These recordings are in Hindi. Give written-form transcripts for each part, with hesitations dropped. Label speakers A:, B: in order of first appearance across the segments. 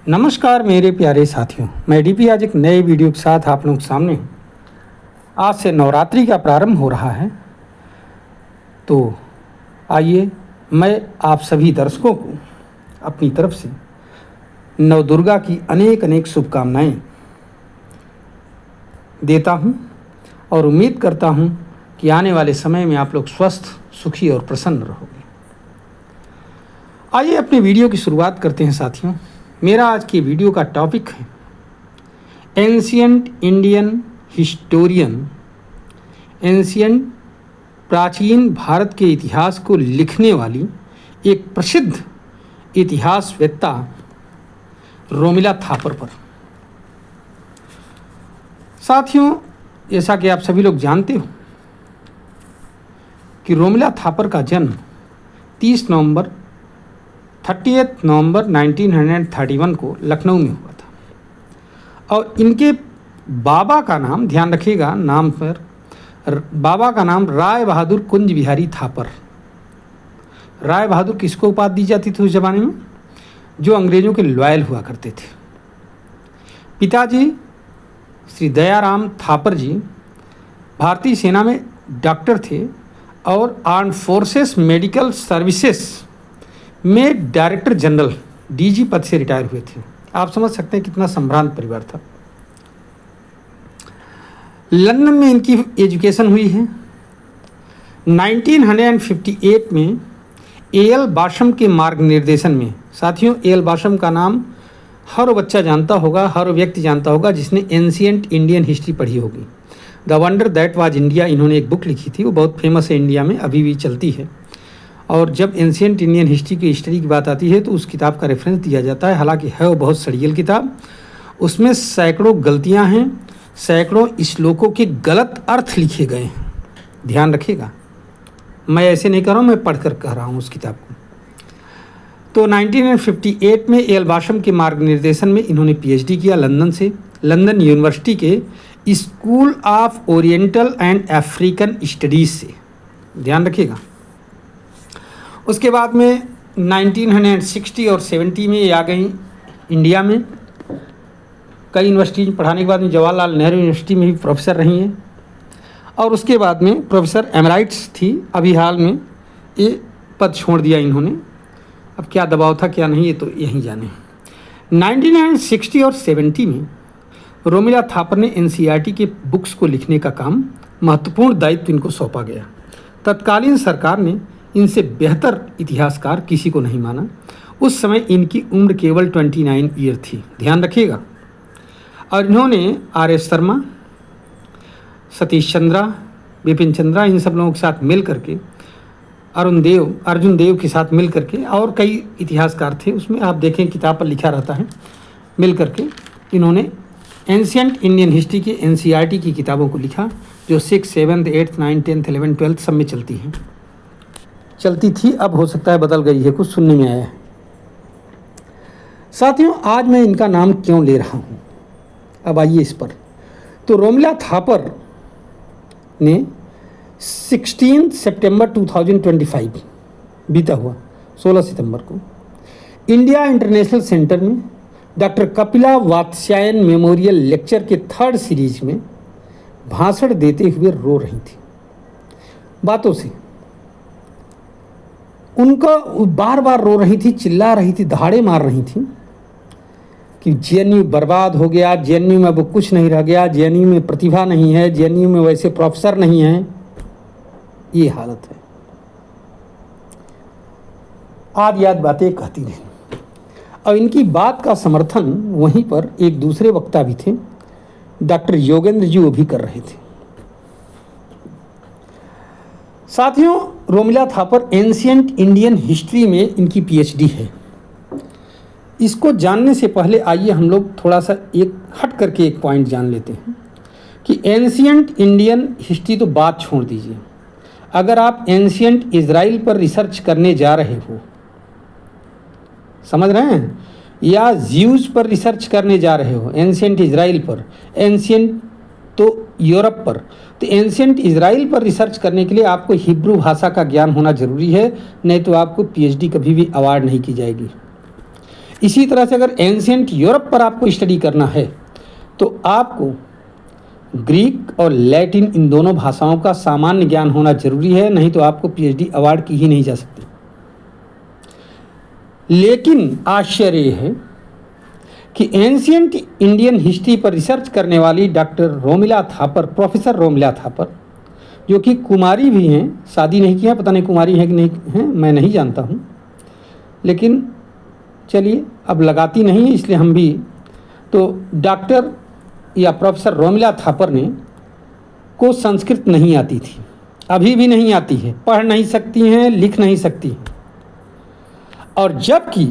A: नमस्कार मेरे प्यारे साथियों, मैं डीपी आज एक नए वीडियो के साथ आप लोगों के सामने हूँ। आज से नवरात्रि का प्रारंभ हो रहा है, तो आइए मैं आप सभी दर्शकों को अपनी तरफ से नवदुर्गा की अनेक अनेक शुभकामनाएं देता हूँ और उम्मीद करता हूँ कि आने वाले समय में आप लोग स्वस्थ, सुखी और प्रसन्न रहोगे। आइए अपने वीडियो की शुरुआत करते हैं साथियों। मेरा आज की वीडियो का टॉपिक है एंशियंट इंडियन हिस्टोरियन। एंशियंट प्राचीन भारत के इतिहास को लिखने वाली एक प्रसिद्ध इतिहासवेत्ता रोमिला थापर पर। साथियों, जैसा कि आप सभी लोग जानते हो कि रोमिला थापर का जन्म 30 नवंबर 1931 को लखनऊ में हुआ था और इनके बाबा का नाम, ध्यान रखिएगा नाम पर, बाबा का नाम राय बहादुर कुंज बिहारी थापर। राय बहादुर किसको उपाधि दी जाती थी उस जमाने में? जो अंग्रेजों के लॉयल हुआ करते थे। पिताजी श्री दयाराम थापर जी भारतीय सेना में डॉक्टर थे और आर्म्ड फोर्सेस मेडिकल सर्विसेज में डायरेक्टर जनरल डीजी पद से रिटायर हुए थे। आप समझ सकते हैं कितना संभ्रांत परिवार था। लंदन में इनकी एजुकेशन हुई है। 1958 में एल बाशम के मार्गनिर्देशन में, साथियों एल बाशम का नाम हर बच्चा जानता होगा, हर व्यक्ति जानता होगा जिसने एंशियंट इंडियन हिस्ट्री पढ़ी होगी। The wonder that was India, इन्होंने एक बुक लिखी थी, वो बहुत फेमस है, इंडिया में अभी भी चलती है। और जब एंशियंट इंडियन हिस्ट्री की बात आती है तो उस किताब का रेफरेंस दिया जाता है। हालांकि है वो बहुत सड़ियल किताब, उसमें सैकड़ों गलतियां हैं, सैकड़ों श्लोकों के गलत अर्थ लिखे गए हैं। ध्यान रखिएगा, मैं ऐसे नहीं कर रहा हूँ, मैं पढ़कर कह रहा हूँ उस किताब को। तो 1958 में एल बाशम के मार्गनिर्देशन में इन्होंने पीएचडी किया लंदन से, लंदन यूनिवर्सिटी के school of oriental and African studies से। ध्यान रखिएगा। उसके बाद में 1960 और 70 में ये आ गई इंडिया में। कई यूनिवर्सिटी में पढ़ाने के बाद में जवाहरलाल नेहरू यूनिवर्सिटी में भी प्रोफेसर रही हैं और उसके बाद में प्रोफेसर एमराइट्स थी। अभी हाल में ये पद छोड़ दिया इन्होंने। अब क्या दबाव था क्या नहीं, ये तो यहीं जाने। 1960 और 70 में रोमिला थापर ने एनसीईआरटी के बुक्स को लिखने का काम, महत्वपूर्ण दायित्व इनको सौंपा गया। तत्कालीन सरकार ने इनसे बेहतर इतिहासकार किसी को नहीं माना। उस समय इनकी उम्र केवल 29 ईयर थी, ध्यान रखिएगा। और इन्होंने आर.एस. शर्मा, सतीश चंद्रा, बिपिन चंद्रा, इन सब लोगों के साथ मिल करके, अर्जुन देव के साथ मिल करके, और कई इतिहासकार थे, उसमें आप देखें किताब पर लिखा रहता है, मिल करके इन्होंने एंशियंट इंडियन हिस्ट्री के एनसीईआरटी की किताबों को लिखा, जो 6, 7, 8, 9, 10, 11, 12 सब में चलती थी। अब हो सकता है बदल गई है, कुछ सुनने में आया है। साथियों, आज मैं इनका नाम क्यों ले रहा हूँ, अब आइए इस पर। तो रोमिला थापर ने 16 सितंबर 2025 बीता हुआ 16 सितंबर को इंडिया इंटरनेशनल सेंटर में doctor Kapila Vatsyayan memorial lecture के 3rd सीरीज में भाषण देते हुए रो रही थी। बातों से उनका बार बार रो रही थी, चिल्ला रही थी, दहाड़े मार रही थी कि जेएनयू बर्बाद हो गया, जेएनयू में अब कुछ नहीं रह गया, जेएनयू में प्रतिभा नहीं है, जेएनयू में वैसे प्रोफेसर नहीं हैं। ये हालत है। आद याद बातें कहती रही। और इनकी बात का समर्थन वहीं पर एक दूसरे वक्ता भी थे, डॉक्टर योगेंद्र जी, वो भी कर रहे थे। साथियों, Romila Thapar ancient Indian history में इनकी पीएचडी है। इसको जानने से पहले आइए हम लोग थोड़ा सा एक हट करके एक पॉइंट जान लेते हैं कि एंशियंट इंडियन हिस्ट्री तो बात छोड़ दीजिए, अगर आप एंशियंट इजराइल पर रिसर्च करने जा रहे हो, समझ रहे हैं, या ज्यूज पर रिसर्च करने जा रहे हो, एंशियंट इजराइल पर, एंशियंट तो यूरोप पर, तो एंशियंट इजराइल पर रिसर्च करने के लिए आपको हिब्रू भाषा का ज्ञान होना जरूरी है, नहीं तो आपको पीएचडी कभी भी अवार्ड नहीं की जाएगी। इसी तरह से अगर एंशियंट यूरोप पर आपको स्टडी करना है तो आपको ग्रीक और लैटिन इन दोनों भाषाओं का सामान्य ज्ञान होना जरूरी है, नहीं तो आपको पीएचडी अवार्ड की ही नहीं जा सकती। लेकिन आश्चर्य है कि एंशियंट इंडियन हिस्ट्री पर रिसर्च करने वाली डॉक्टर रोमिला थापर, प्रोफेसर रोमिला थापर, जो कि कुमारी भी हैं, शादी नहीं किया, पता नहीं कुमारी है कि नहीं हैं, मैं नहीं जानता हूँ, लेकिन चलिए अब लगाती नहीं है इसलिए हम भी। तो डॉक्टर या प्रोफेसर रोमिला थापर ने को संस्कृत नहीं आती थी, अभी भी नहीं आती है, पढ़ नहीं सकती हैं, लिख नहीं सकती हैं। और जबकि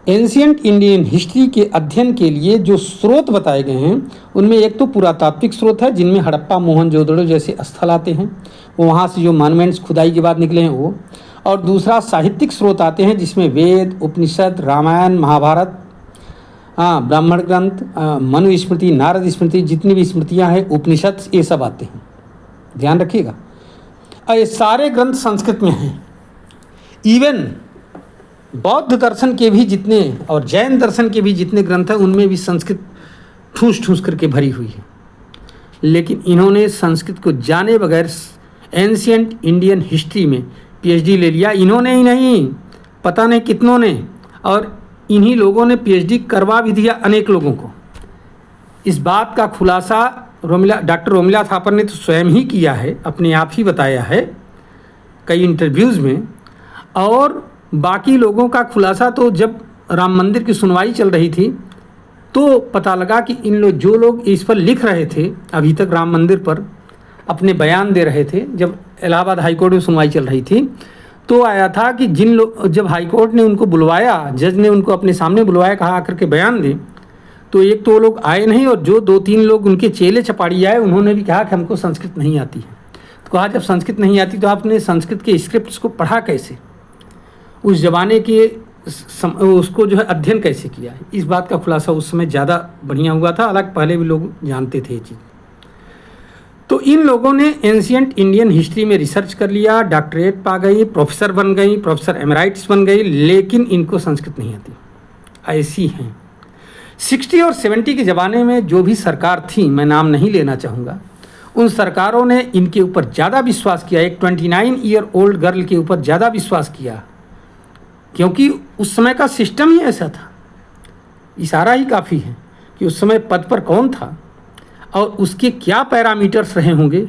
A: एंशियंट इंडियन हिस्ट्री के अध्ययन के लिए जो स्रोत बताए गए हैं उनमें एक तो पुरातात्विक स्रोत है जिनमें हड़प्पा, मोहनजोदड़ो जैसे स्थल आते हैं, वहाँ से जो मॉन्यूमेंट्स खुदाई के बाद निकले हैं वो, और दूसरा साहित्यिक स्रोत आते हैं जिसमें वेद, उपनिषद, रामायण, महाभारत, ब्राह्मण ग्रंथ, मनु स्मृति, नारद स्मृति, जितनी भी स्मृतियाँ हैं, उपनिषद, ये सब आते हैं, ध्यान रखिएगा। और ये सारे ग्रंथ संस्कृत में हैं। इवन बौद्ध दर्शन के भी जितने और जैन दर्शन के भी जितने ग्रंथ हैं उनमें भी संस्कृत ठूस ठूस करके भरी हुई है। लेकिन इन्होंने संस्कृत को जाने बगैर एंशियंट इंडियन हिस्ट्री में पीएचडी ले लिया। इन्होंने ही नहीं, पता नहीं कितनों ने, और इन्हीं लोगों ने पीएचडी करवा भी दिया अनेक लोगों को। इस बात का खुलासा डॉक्टर रोमिला थापर ने तो स्वयं ही किया है, अपने आप ही बताया है कई इंटरव्यूज़ में। और बाकी लोगों का खुलासा तो जब राम मंदिर की सुनवाई चल रही थी तो पता लगा कि जो लोग इस पर लिख रहे थे, अभी तक राम मंदिर पर अपने बयान दे रहे थे, जब इलाहाबाद हाई कोर्ट में सुनवाई चल रही थी तो आया था कि जब हाई कोर्ट ने उनको बुलवाया, जज ने उनको अपने सामने बुलवाया, कहा आकर के बयान दें, तो एक तो वो लोग आए नहीं, और जो 2-3 लोग उनके चेले चपाड़ी आए उन्होंने भी कहा कि हमको संस्कृत नहीं आती है। तो कहा जब संस्कृत नहीं आती तो आपने संस्कृत के स्क्रिप्ट्स को पढ़ा कैसे, उस ज़माने के उसको जो है अध्ययन कैसे किया है। इस बात का खुलासा उस समय ज़्यादा बढ़िया हुआ था, हालांकि पहले भी लोग जानते थे ये चीज़। तो इन लोगों ने एंशियंट इंडियन हिस्ट्री में रिसर्च कर लिया, डॉक्टरेट पा गई, प्रोफेसर बन गई, प्रोफेसर एमराइट्स बन गई, लेकिन इनको संस्कृत नहीं आती। ऐसी हैं 60 और 70 के ज़माने में जो भी सरकार थी, मैं नाम नहीं लेना चाहूँगा, उन सरकारों ने इनके ऊपर ज़्यादा विश्वास किया। एक 29 ईयर ओल्ड गर्ल के ऊपर ज़्यादा विश्वास किया, क्योंकि उस समय का सिस्टम ही ऐसा था। इशारा ही काफ़ी है कि उस समय पद पर कौन था और उसके क्या पैरामीटर्स रहे होंगे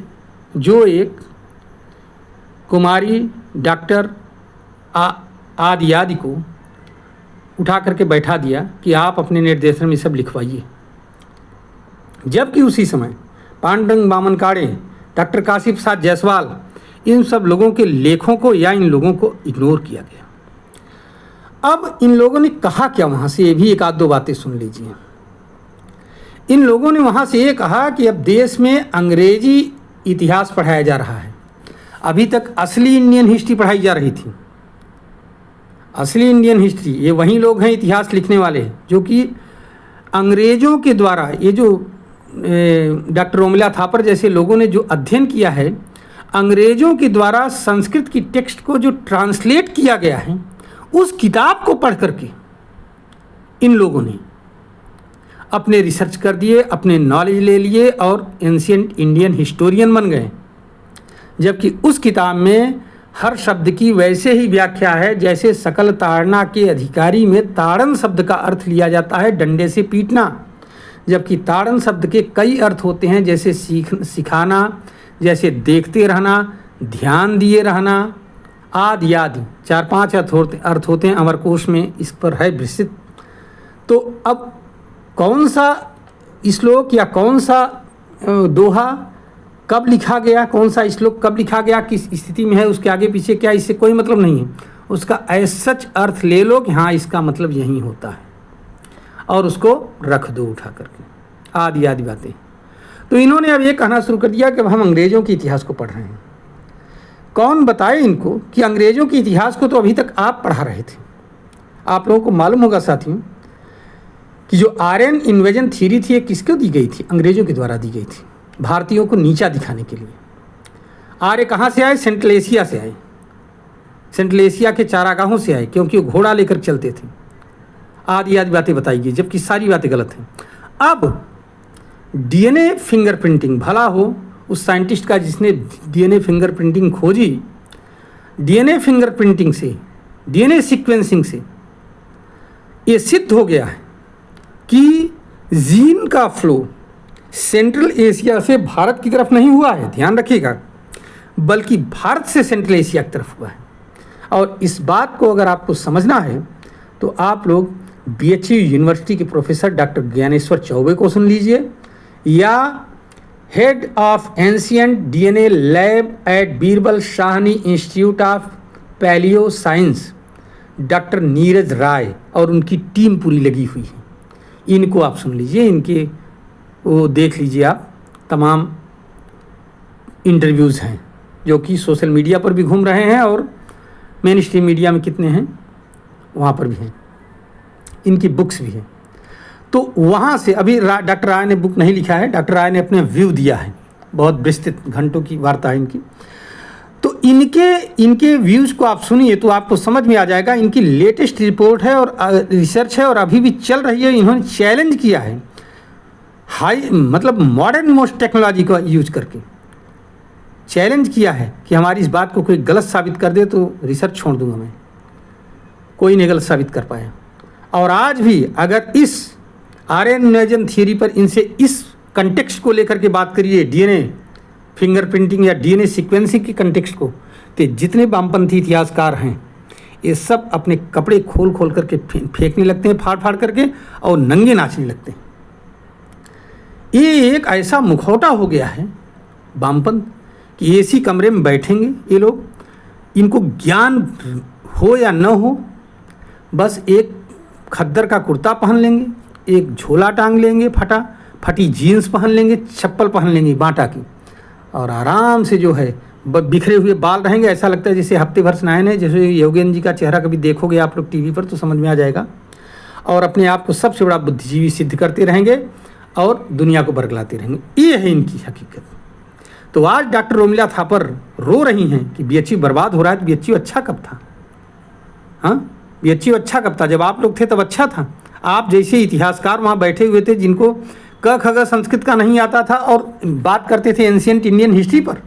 A: जो एक कुमारी डॉक्टर आदि को उठा करके बैठा दिया कि आप अपने निर्देशन में सब लिखवाइए। जबकि उसी समय पांडुरंग बामनकाड़े, डॉक्टर काशी प्रसाद जायसवाल, इन सब लोगों के लेखों को या इन लोगों को इग्नोर किया गया। अब इन लोगों ने कहा क्या वहाँ से, ये भी एक आध दो बातें सुन लीजिए। इन लोगों ने वहाँ से ये कहा कि अब देश में अंग्रेजी इतिहास पढ़ाया जा रहा है। अभी तक असली इंडियन हिस्ट्री पढ़ाई जा रही थी। असली इंडियन हिस्ट्री ये वही लोग हैं इतिहास लिखने वाले जो कि अंग्रेज़ों के द्वारा, ये जो डॉक्टर रोमिला थापर जैसे लोगों ने जो अध्ययन किया है, अंग्रेज़ों के द्वारा संस्कृत की टेक्स्ट को जो ट्रांसलेट किया गया है, उस किताब को पढ़ करके इन लोगों ने अपने रिसर्च कर दिए, अपने नॉलेज ले लिए और एंशियंट इंडियन हिस्टोरियन बन गए। जबकि उस किताब में हर शब्द की वैसे ही व्याख्या है जैसे सकल ताड़ना के अधिकारी में ताड़न शब्द का अर्थ लिया जाता है डंडे से पीटना। जबकि ताड़न शब्द के कई अर्थ होते हैं, जैसे सिखाना, जैसे देखते रहना, ध्यान दिए रहना आदि आदि, 4-5 अर्थ होते हैं। अमरकोश में इस पर है विस्तृत। तो अब कौन सा श्लोक या कौन सा दोहा कब लिखा गया, कौन सा श्लोक कब लिखा गया, किस स्थिति में है, उसके आगे पीछे क्या, इससे कोई मतलब नहीं है। उसका एज सच अर्थ ले लो कि हाँ इसका मतलब यही होता है और उसको रख दो उठा करके, आदि आदि बातें। तो इन्होंने अब ये कहना शुरू कर दिया कि अब हम अंग्रेज़ों के इतिहास को पढ़ रहे हैं। कौन बताए इनको कि अंग्रेज़ों के इतिहास को तो अभी तक आप पढ़ा रहे थे। आप लोगों को मालूम होगा साथियों कि जो आर्यन इन्वेजन थ्योरी थी ये किसको दी गई थी, अंग्रेज़ों के द्वारा दी गई थी, भारतीयों को नीचा दिखाने के लिए। आर्य कहाँ से आए, सेंट्रल एशिया से आए, सेंट्रल एशिया के चारागाहों से आए, क्योंकि वो घोड़ा लेकर चलते थे आदि आदि बातें बताई गई, जबकि सारी बातें गलत हैं। अब डीएनए फिंगरप्रिंटिंग, भला हो उस साइंटिस्ट का जिसने डीएनए फिंगरप्रिंटिंग खोजी। डीएनए फिंगरप्रिंटिंग से, डीएनए सीक्वेंसिंग से ये सिद्ध हो गया है कि जीन का फ्लो सेंट्रल एशिया से भारत की तरफ नहीं हुआ है, ध्यान रखिएगा, बल्कि भारत से सेंट्रल एशिया की तरफ हुआ है। और इस बात को अगर आपको समझना है तो आप लोग BHU यूनिवर्सिटी के प्रोफेसर डॉक्टर ज्ञानेश्वर चौबे को सुन लीजिए, या head of ancient DNA lab at Birbal Sahni Institute of Palaeo Science doctor Neeraj Rai और उनकी टीम पूरी लगी हुई है। इनको आप सुन लीजिए, इनके वो देख लीजिए, आप तमाम इंटरव्यूज़ हैं जो कि सोशल मीडिया पर भी घूम रहे हैं और मेन स्ट्रीम मीडिया में कितने हैं वहाँ पर भी हैं, इनकी बुक्स भी हैं। तो वहाँ से अभी डॉक्टर राय ने बुक नहीं लिखा है, डॉक्टर राय ने अपने व्यू दिया है, बहुत विस्तृत घंटों की वार्ता है इनकी। तो इनके व्यूज़ को आप सुनिए तो आपको समझ में आ जाएगा। इनकी लेटेस्ट रिपोर्ट है और रिसर्च है और अभी भी चल रही है। इन्होंने चैलेंज किया है मतलब मॉडर्न मोस्ट टेक्नोलॉजी का यूज करके चैलेंज किया है कि हमारी इस बात को कोई गलत साबित कर दे तो रिसर्च छोड़ दूंगा मैं। कोई नहीं गलत साबित कर पाया। और आज भी अगर इस आर्यन थियरी पर इनसे इस कंटेक्स्ट को लेकर के बात करिए, डीएनए फिंगरप्रिंटिंग या डीएनए सीक्वेंसिंग के कंटेक्स्ट को, तो जितने वामपंथी इतिहासकार हैं ये सब अपने कपड़े खोल खोल करके फेंकने लगते हैं, फाड़ फाड़ करके, और नंगे नाचने लगते हैं। ये एक ऐसा मुखौटा हो गया है वामपंथ कि एसी कमरे में बैठेंगे ये लोग, इनको ज्ञान हो या न हो, बस एक खद्दर का कुर्ता पहन लेंगे, एक झोला टांग लेंगे, फटी जीन्स पहन लेंगे, चप्पल पहन लेंगे बाटा की, और आराम से जो है बिखरे हुए बाल रहेंगे। ऐसा लगता है जैसे हफ्ते भर स्नान है। जैसे योगेंद्र जी का चेहरा कभी देखोगे आप लोग टीवी पर तो समझ में आ जाएगा। और अपने आप को सबसे बड़ा बुद्धिजीवी सिद्ध करते रहेंगे और दुनिया को बरगलाते रहेंगे। ये है इनकी हकीकत। तो आज डॉक्टर रोमिला थापर रो रही हैं कि BHU बर्बाद हो रहा है। तो BHU अच्छा कब था? हाँ, BHU अच्छा कब था? जब आप लोग थे तब अच्छा था। आप जैसे इतिहासकार वहाँ बैठे हुए थे जिनको क ख ग संस्कृत का नहीं आता था और बात करते थे एंशिएंट इंडियन हिस्ट्री पर,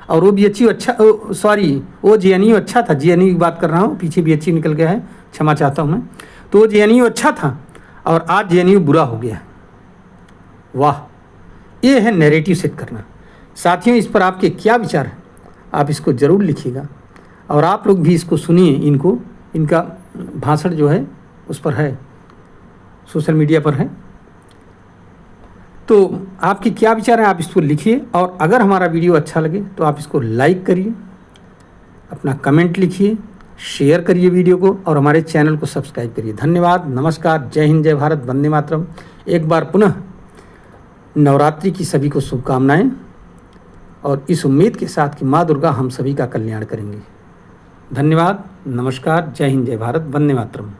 A: और वो BHU अच्छा, सॉरी वो JNU अच्छा था। JNU की बात कर रहा हूँ, पीछे BHU निकल गया है, क्षमा चाहता हूँ मैं। तो वो JNU अच्छा था और आज JNU बुरा हो गया है। वाह, ये है नैरेटिव सेट करना। साथियों, इस पर आपके क्या विचार हैं? आप इसको ज़रूर लिखिएगा और आप लोग भी इसको सुनिए। इनका भाषण जो है उस पर है, सोशल मीडिया पर है। तो आपके क्या विचार हैं आप इसको लिखिए, और अगर हमारा वीडियो अच्छा लगे तो आप इसको लाइक करिए, अपना कमेंट लिखिए, शेयर करिए वीडियो को, और हमारे चैनल को सब्सक्राइब करिए। धन्यवाद, नमस्कार, जय हिंद, जय भारत, वंदे मातरम। एक बार पुनः नवरात्रि की सभी को शुभकामनाएं, और इस उम्मीद के साथ कि माँ दुर्गा हम सभी का कल्याण करेंगी। धन्यवाद, नमस्कार, जय हिंद, जय भारत, वंदे मातरम।